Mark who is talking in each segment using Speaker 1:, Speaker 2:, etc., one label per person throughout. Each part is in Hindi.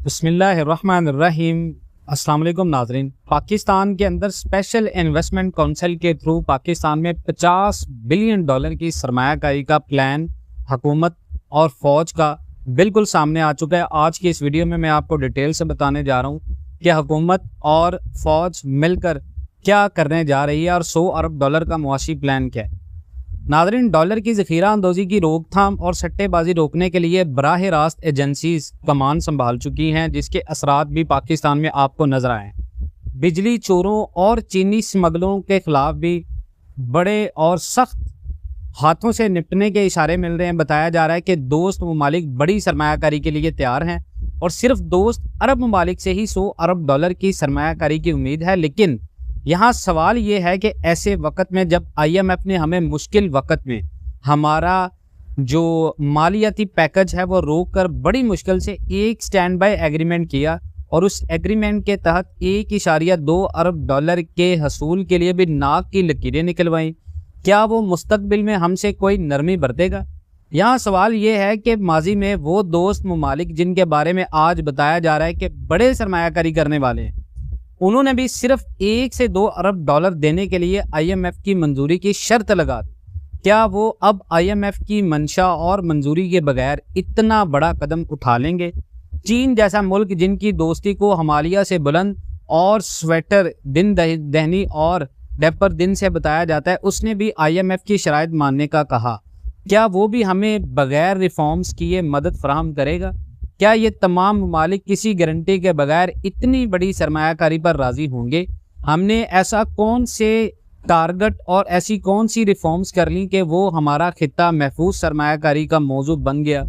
Speaker 1: बिस्मिल्लाहिर्रहमानिर्रहीम। अस्सलाम वालेकुम नाज़रीन। पाकिस्तान के अंदर स्पेशल इन्वेस्टमेंट काउंसिल के थ्रू पाकिस्तान में $50 बिलियन की सरमायाकारी का प्लान हुकूमत और फ़ौज का बिल्कुल सामने आ चुका है। आज की इस वीडियो में मैं आपको डिटेल से बताने जा रहा हूँ कि हुकूमत और फ़ौज मिलकर क्या करने जा रही है और $100 अरब का मुआशी प्लान क्या है। नाज़रीन, डॉलर की ज़ख़ीरा अंदोज़ी की रोकथाम और सट्टेबाजी रोकने के लिए बराह रास्त एजेंसीज कमान संभाल चुकी हैं, जिसके असरात भी पाकिस्तान में आपको नजर आए। बिजली चोरों और चीनी स्मगलों के खिलाफ भी बड़े और सख्त हाथों से निपटने के इशारे मिल रहे हैं। बताया जा रहा है कि दोस्त ममालिक बड़ी सरमायाकारी के लिए तैयार हैं और सिर्फ दोस्त अरब ममालिक से ही $100 अरब की सरमायाकारी की उम्मीद है। लेकिन यहाँ सवाल ये है कि ऐसे वक्त में जब IMF ने हमें मुश्किल वक्त में हमारा जो मालियाती पैकेज है वो रोक कर बड़ी मुश्किल से एक स्टैंड बाय एग्रीमेंट किया और उस एग्रीमेंट के तहत $1.2 अरब के हसूल के लिए भी नाक की लकीरें निकलवाई, क्या वो मुस्तकबिल में हमसे कोई नरमी बरतेगा? यहाँ सवाल ये है कि माजी में वो दोस्त ममालिक जिनके बारे में आज बताया जा रहा है कि बड़े सरमायाकारी करने वाले हैं, उन्होंने भी सिर्फ $1 से $2 अरब देने के लिए IMF की मंजूरी की शर्त लगा दी। क्या वो अब IMF की मंशा और मंजूरी के बगैर इतना बड़ा कदम उठा लेंगे? चीन जैसा मुल्क जिनकी दोस्ती को हिमालय से बुलंद और स्वेटर दिन दहनी और डेपर दिन से बताया जाता है, उसने भी IMF की शराइत मानने का कहा। क्या वो भी हमें बगैर रिफॉर्म्स किए मदद फराहम करेगा? क्या ये तमाम ममालिक किसी गारंटी के बगैर इतनी बड़ी सरमायाकारी पर राजी होंगे? हमने ऐसा कौन से टारगेट और ऐसी कौन सी रिफॉर्म्स कर ली कि वो हमारा खित्ता महफूज सरमायाकारी का मौजू बन गया?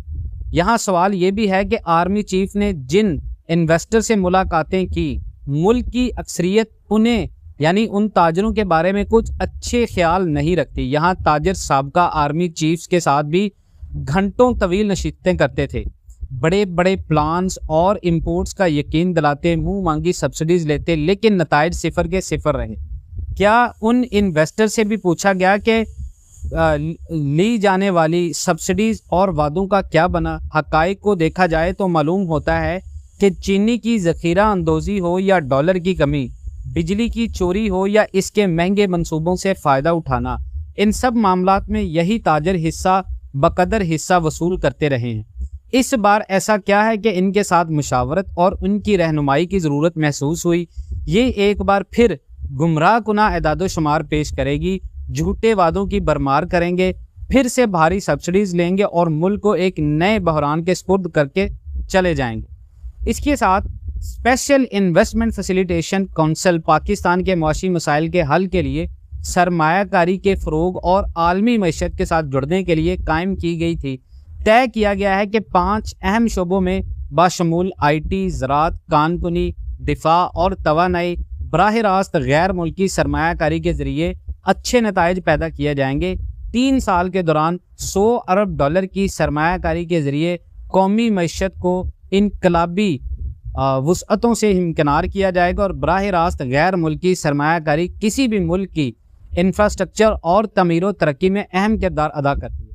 Speaker 1: यहाँ सवाल ये भी है कि आर्मी चीफ ने जिन इन्वेस्टर से मुलाकातें की, मुल्क की अक्सरियत उन्हें यानी उन ताजरों के बारे में कुछ अच्छे ख्याल नहीं रखती। यहाँ ताजर साबका आर्मी चीफ्स के साथ भी घंटों तवील नशिस्तें करते थे, बड़े बड़े प्लान्स और इंपोर्ट्स का यकीन दिलाते, मुंह मांगी सब्सिडीज लेते, लेकिन नताइज सिफर के सिफर रहे। क्या उन इन्वेस्टर से भी पूछा गया कि ली जाने वाली सब्सिडीज और वादों का क्या बना? हकाइक को देखा जाए तो मालूम होता है कि चीनी की ज़ख़ीरा अंदोज़ी हो या डॉलर की कमी, बिजली की चोरी हो या इसके महंगे मंसूबों से फ़ायदा उठाना, इन सब मामलात में यही ताजर हिस्सा बकदर हिस्सा वसूल करते रहे हैं। इस बार ऐसा क्या है कि इनके साथ मुशावरत और उनकी रहनुमाई की ज़रूरत महसूस हुई? ये एक बार फिर गुमराह कुना एदादो शुमार पेश करेगी, झूठे वादों की बरमार करेंगे, फिर से भारी सब्सिडीज़ लेंगे और मुल्क को एक नए बहरान के स्पुर्द करके चले जाएंगे। इसके साथ special investment facilitation council Pakistan के मुआशी मसाइल के हल के लिए सरमायाकारी के फ़रोग और आलमी मईशत के साथ जुड़ने के लिए कायम की गई थी। तय किया गया है कि 5 अहम शोबों में बाशमूल IT, ज़राअत, कानकुनी, दिफा और तवानाई बराह रास्त गैर मुल्की सरमायाकारी के ज़रिए अच्छे नताइज पैदा किए जाएंगे। 3 साल के दौरान $100 अरब की सरमायाकारी के ज़रिए कौमी मईशत को इनकलाबी वुसअतों से हमकिनार किया जाएगा और बराह रास्त गैर मुल्की सरमायाकारी किसी भी मुल्क की इंफ्रास्ट्रक्चर और तमीर व तरक्की में अहम किरदार अदा करती है।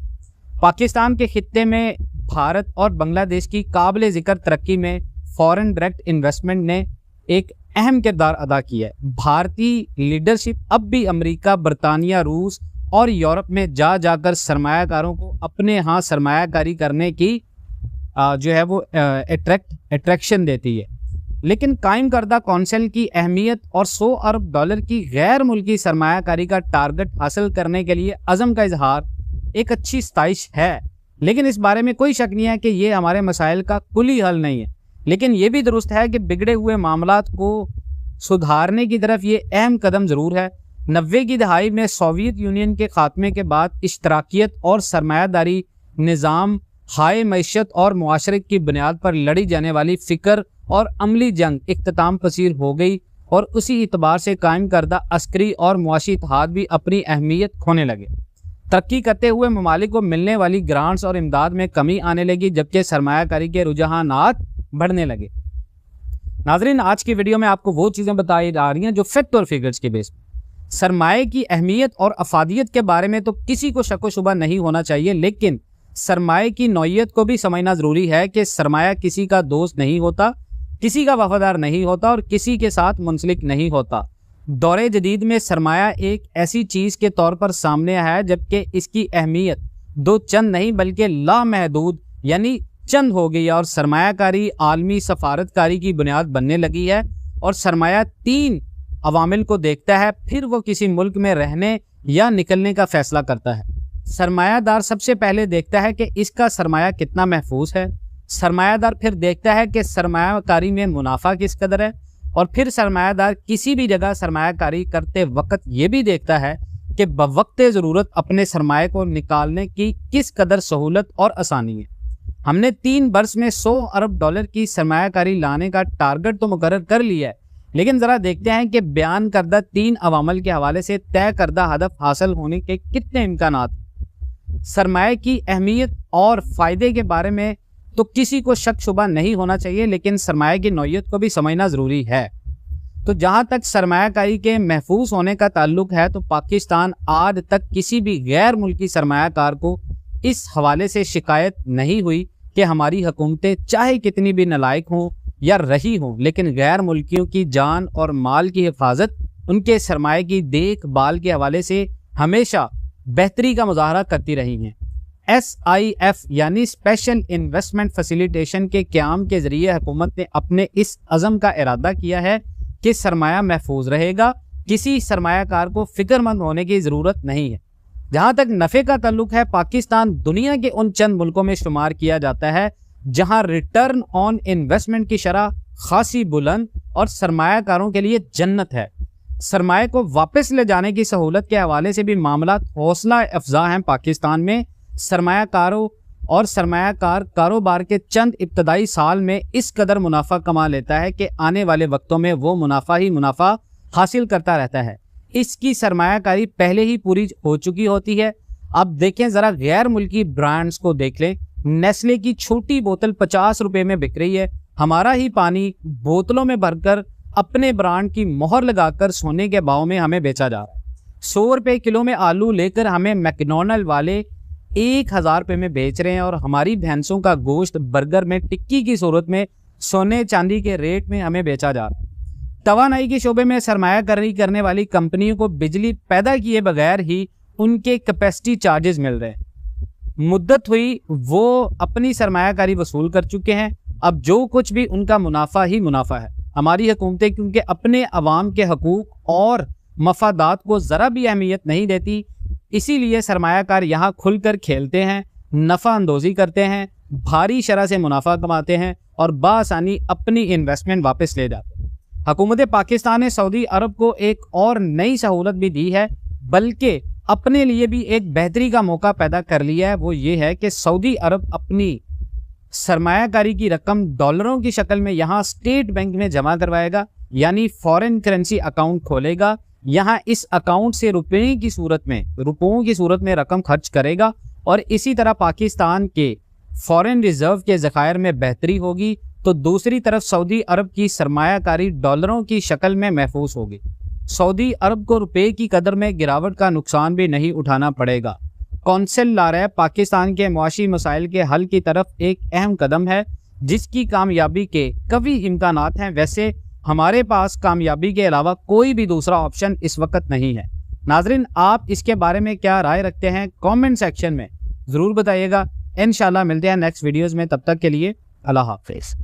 Speaker 1: पाकिस्तान के खित्ते में भारत और बांग्लादेश की काबिल ज़िक्र तरक्की में फॉरेन डायरेक्ट इन्वेस्टमेंट ने एक अहम किरदार अदा किया है। भारतीय लीडरशिप अब भी अमेरिका, बरतानिया, रूस और यूरोप में जाकर सरमायाकारों को अपने यहाँ सरमायाकारी करने की जो है वो अट्रैक्शन देती है। लेकिन कायम करदा कौंसिल की अहमियत और $100 अरब की गैर मुल्की सरमायाकारी का टारगेट हासिल करने के लिए अज़म का इजहार एक अच्छी स्ताइश है, लेकिन इस बारे में कोई शक नहीं है कि ये हमारे मसाइल का कुली हल नहीं है। लेकिन ये भी दुरुस्त है कि बिगड़े हुए मामलात को सुधारने की तरफ ये अहम कदम ज़रूर है। 90 की दहाई में सोवियत यूनियन के खात्मे के बाद इश्तराकियत और सरमायादारी निज़ाम, हाय मईशत और मुआशरत की बुनियाद पर लड़ी जाने वाली फ़िक्र और अमली जंग इख्तिताम पसीर हो गई और उसी इतबार से कायम करदा अस्करी और मुआशी इत्तेहाद भी अपनी अहमियत खोने लगे। तरक्की करते हुए ममालिक को मिलने वाली ग्रांट्स और इमदाद में कमी आने लगी, जबकि सरमायाकारी के रुझानात बढ़ने लगे। नाजरीन, आज की वीडियो में आपको वो चीज़ें बताई जा रही हैं जो फैक्ट और फिगर्स के बेस पर। सरमाए की अहमियत और अफादियत के बारे में तो किसी को शक व शुबा नहीं होना चाहिए, लेकिन सरमाए की नौइयत को भी समझना ज़रूरी है कि सरमाया किसी का दोस्त नहीं होता, किसी का वफादार नहीं होता और किसी के साथ मुंसलिक नहीं होता। दौरे जदीद में सरमाया एक ऐसी चीज़ के तौर पर सामने है जबकि इसकी अहमियत दो चंद नहीं बल्कि लामहदूद यानी चंद हो गई है और सरमायाकारी आलमी सफारतकारी की बुनियाद बनने लगी है। और सरमाया 3 अवामिल को देखता है, फिर वो किसी मुल्क में रहने या निकलने का फैसला करता है। सरमायादार सबसे पहले देखता है कि इसका सरमाया कितना महफूज है। सरमायादार फिर देखता है कि सरमायाकारी में मुनाफा किस कदर है। और फिर सरमायादार किसी भी जगह सरमायाकारी करते वक्त ये भी देखता है कि बवक्ते ज़रूरत अपने सरमाए को निकालने की किस कदर सहूलत और आसानी है। हमने 3 बरस में $100 अरब की सरमायाकारी लाने का टारगेट तो मुकर्रर कर लिया है, लेकिन ज़रा देखते हैं कि बयान करदा 3 अवामल के हवाले से तय करदा हदफ हासिल होने के कितने इम्कानात हैं। सरमाए की अहमियत और फ़ायदे के बारे में तो किसी को शक शुबा नहीं होना चाहिए, लेकिन सरमाए की नौइयत को भी समझना ज़रूरी है। तो जहाँ तक सरमायाकारी के महफूज होने का ताल्लुक है तो पाकिस्तान आज तक किसी भी गैर मुल्की सरमायाकार को इस हवाले से शिकायत नहीं हुई कि हमारी हुकूमतें चाहे कितनी भी नालायक हों या रही हों, लेकिन गैर मुल्कियों की जान और माल की हिफाजत, उनके सरमाए की देखभाल के हवाले से हमेशा बेहतरी का मुजाहरा करती रही हैं। SIF यानी स्पेशल इन्वेस्टमेंट फैसिलिटेशन के क़याम के ज़रिए हुकूमत ने अपने इस अज़म का इरादा किया है कि सरमाया महफूज रहेगा, किसी सरमायाकार को फिक्रमंद होने की ज़रूरत नहीं है। जहाँ तक नफ़े का ताल्लुक है, पाकिस्तान दुनिया के उन चंद मुल्कों में शुमार किया जाता है जहाँ रिटर्न ऑन इन्वेस्टमेंट की शरह खासी बुलंद और सरमायाकारों के लिए जन्नत है। सरमाए को वापस ले जाने की सहूलत के हवाले से भी मामला हौसला अफजा हैं। पाकिस्तान में सरमायाकारों और सरमायाकार कारोबार के चंद इब्तदाई साल में इस कदर मुनाफा कमा लेता है कि आने वाले वक्तों में वो मुनाफा ही मुनाफा हासिल करता रहता है। इसकी सरमायाकारी पहले ही पूरी हो चुकी होती है। अब देखें ज़रा गैर मुल्की ब्रांड्स को देख लें। नेस्ले की छोटी बोतल 50 रुपये में बिक रही है। हमारा ही पानी बोतलों में भरकर अपने ब्रांड की मोहर लगाकर सोने के भाव में हमें बेचा जा रहा है। 100 रुपये किलो में आलू लेकर हमें मैकडॉनल्ड वाले 1000 रुपये में बेच रहे हैं और हमारी भैंसों का गोश्त बर्गर में टिक्की की सूरत में सोने चांदी के रेट में हमें बेचा जा रहा है। तवानाई के शोबे में सरमायाकारी करने वाली कंपनियों को बिजली पैदा किए बगैर ही उनके कैपेसिटी चार्जेस मिल रहे हैं। मुद्दत हुई वो अपनी सरमायाकारी वसूल कर चुके हैं। अब जो कुछ भी उनका मुनाफा ही मुनाफा है। हमारी हुकूमतें क्योंकि अपने अवाम के हकूक और मफादात को ज़रा भी अहमियत नहीं देती, इसीलिए सरमायाकार यहाँ खुलकर खेलते हैं, नफ़ा अंदोज़ी करते हैं, भारी शरह से मुनाफा कमाते हैं और बासानी अपनी इन्वेस्टमेंट वापस ले जाते हैं। हुकूमत पाकिस्तान ने सऊदी अरब को एक और नई सहूलत भी दी है, बल्कि अपने लिए भी एक बेहतरी का मौका पैदा कर लिया है। वो ये है कि सऊदी अरब अपनी सरमायाकारी की रकम डॉलरों की शक्ल में यहाँ स्टेट बैंक में जमा करवाएगा, यानी फॉरेन करेंसी अकाउंट खोलेगा। यहाँ इस अकाउंट से रुपयों की सूरत में रकम खर्च करेगा और इसी तरह पाकिस्तान के फॉरेन रिजर्व के ज़खायर में बेहतरी होगी। तो दूसरी तरफ सऊदी अरब की सरमायाकारी डॉलरों की शक्ल में महफूज होगी। सऊदी अरब को रुपए की कदर में गिरावट का नुकसान भी नहीं उठाना पड़ेगा। कौंसिल ला रहा है पाकिस्तान के मुआशी मसाइल के हल की तरफ एक अहम कदम है, जिसकी कामयाबी के कभी इम्कानात हैं। वैसे हमारे पास कामयाबी के अलावा कोई भी दूसरा ऑप्शन इस वक्त नहीं है। नाजरीन, आप इसके बारे में क्या राय रखते हैं कमेंट सेक्शन में ज़रूर बताइएगा। इंशाल्लाह मिलते हैं नेक्स्ट वीडियोज़ में। तब तक के लिए अल्लाह हाफिज़।